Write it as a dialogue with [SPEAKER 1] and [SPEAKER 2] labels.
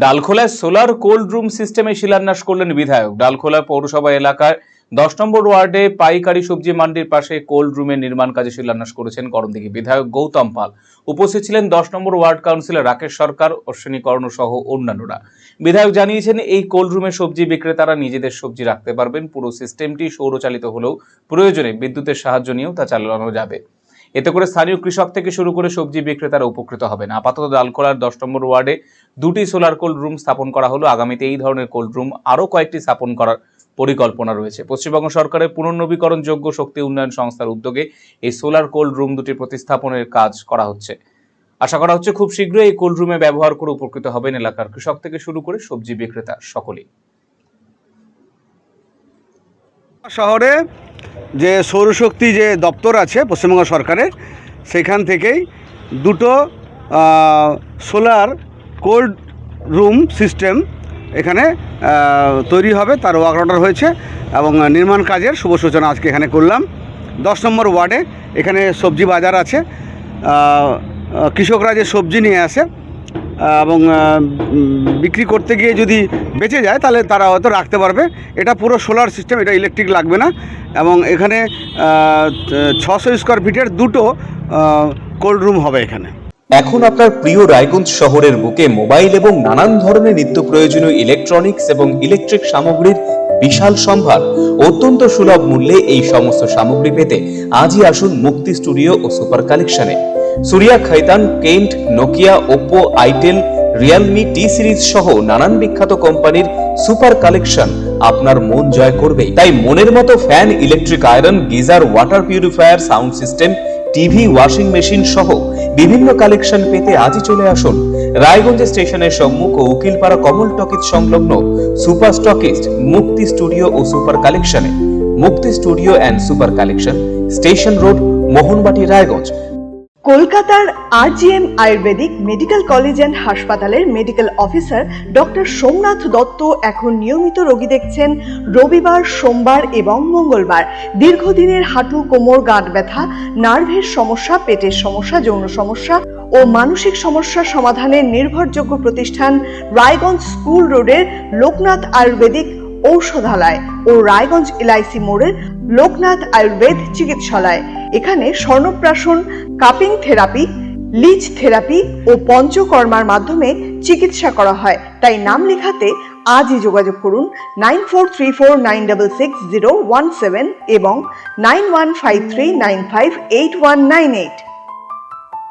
[SPEAKER 1] ডালখোলায় solar cold room সিস্টেমে শিলান্যাস করলেন বিধায়ক। ডালখোলা পৌরসভা এলাকার 10 নম্বর ওয়ার্ডে পাইকারি সবজি মান্ডির পাশে কোল্ড রুমের নির্মাণ কাজে শিলান্যাস করেছেন করণদিঘি বিধায়ক গৌতম পাল। উপস্থিত ছিলেন 10 নম্বর ওয়ার্ড কাউন্সিলর রাকেশ সরকার, অশ্বিনী কর্ণ সহ অন্যান্যরা। বিধায়ক জানিয়েছেন, এই কোল্ড রুমে সবজি বিক্রেতারা নিজেদের সবজি রাখতে পারবেন। পুরো সিস্টেমটি সৌরচালিত হলেও প্রয়োজনে বিদ্যুতের সাহায্য নিয়েও তা চালানো যাবে। এতে করে স্থানীয় কৃষক থেকে শুরু করে সবজি বিক্রেতারা উপকৃত হবেন। আপাতত ডালখোলার 10 নম্বর ওয়ার্ডে 2টি সোলার কোল্ড রুম স্থাপন করা হলো। আগামীতে এই ধরনের কোল্ড রুম আরও কয়েকটি স্থাপন করার পরিকল্পনা রয়েছে। পশ্চিমবঙ্গ সরকারের পুনর্নবীকরণযোগ্য শক্তি উন্নয়ন সংস্থার উদ্যোগে এই সোলার কোল্ড রুম দুটি প্রতিস্থাপনের কাজ করা হচ্ছে। আশা করা হচ্ছে খুব শীঘ্রই এই কোল্ড রুমে ব্যবহার করে উপকৃত হবেন এলাকার কৃষক থেকে শুরু করে সবজি বিক্রেতা সকলেই।
[SPEAKER 2] শহরে যে সৌরশক্তি যে দপ্তর আছে পশ্চিমবঙ্গ সরকারের, সেখান থেকেই দুটো সোলার কোল্ড রুম সিস্টেম এখানে তৈরি হবে, তার ওয়ার্ক অর্ডার হয়েছে এবং নির্মাণ কাজের শুভ সূচনা আজকে এখানে করলাম। 10 নম্বর ওয়ার্ডে এখানে সবজি বাজার আছে, কৃষকরা যে সবজি নিয়ে আসে এবং বিক্রি করতে গিয়ে যদি বেঁচে যায় তাহলে তারা হয়তো রাখতে পারবে। এটা পুরো সোলার সিস্টেম, এটা ইলেকট্রিক লাগবে না এবং এখানে 600 স্কোয়ার ফিটের দুটো কোল্ড রুম হবে এখানে।
[SPEAKER 1] এখন আপনার প্রিয় রায়গঞ্জ শহরের বুকে মোবাইল এবং নানান ধরনের নিত্য প্রয়োজনীয় ইলেকট্রনিক্স এবং ইলেকট্রিক সামগ্রীর বিশাল সম্ভার। অত্যন্ত সুলভ মূল্যে এই সমস্ত সামগ্রী পেতে আজই আসুন মুক্তি স্টুডিও ও সুপার কালেকশনে। Surya, Khaitan, Kent, Nokia, Oppo, itel, Realme, T Series সহ নানান বিখ্যাত কোম্পানির সুপার কালেকশন আপনার মন জয় করবেই। তাই মনের মতো fan, electric iron, geyser, water purifier, sound system, TV, washing machine সহ বিভিন্ন কালেকশন পেতে আজই চলে আসুন রায়গঞ্জ স্টেশনের সম্মুখ ও উকিলপাড়া কমল টকিজ সংলগ্ন সুপার স্টকিস্ট মুক্তি স্টুডিও ও সুপার কালেকশনে। Mukti studio and super collection, station road, Mohanbati, Raiganj.
[SPEAKER 3] কলকাতার RGM Ayurvedic medical college and হাসপাতালের medical officer doctor Somnath Dutta এখন নিয়মিত রোগী দেখছেন রবিবার, সোমবার এবং মঙ্গলবার। দীর্ঘদিনের হাঁটু, কোমর, গাঁট ব্যথা, নার্ভের সমস্যা, পেটের সমস্যা, যৌন সমস্যা ও মানসিক সমস্যা সমাধানের নির্ভরযোগ্য প্রতিষ্ঠান রায়গঞ্জ স্কুল রোডের লোকনাথ আয়ুর্বেদিক ঔষধালয় ও রায়গঞ্জ LIC মোড়ের লোকনাথ আয়ুর্বেদ চিকিৎসালয়। এখানে স্বর্ণপ্রাশন, কাপিং থেরাপি, লিচ থেরাপি ও পঞ্চকর্মার মাধ্যমে চিকিৎসা করা হয়। তাই নাম লেখাতে আজই যোগাযোগ করুন 9434966017 এবং 9153958198।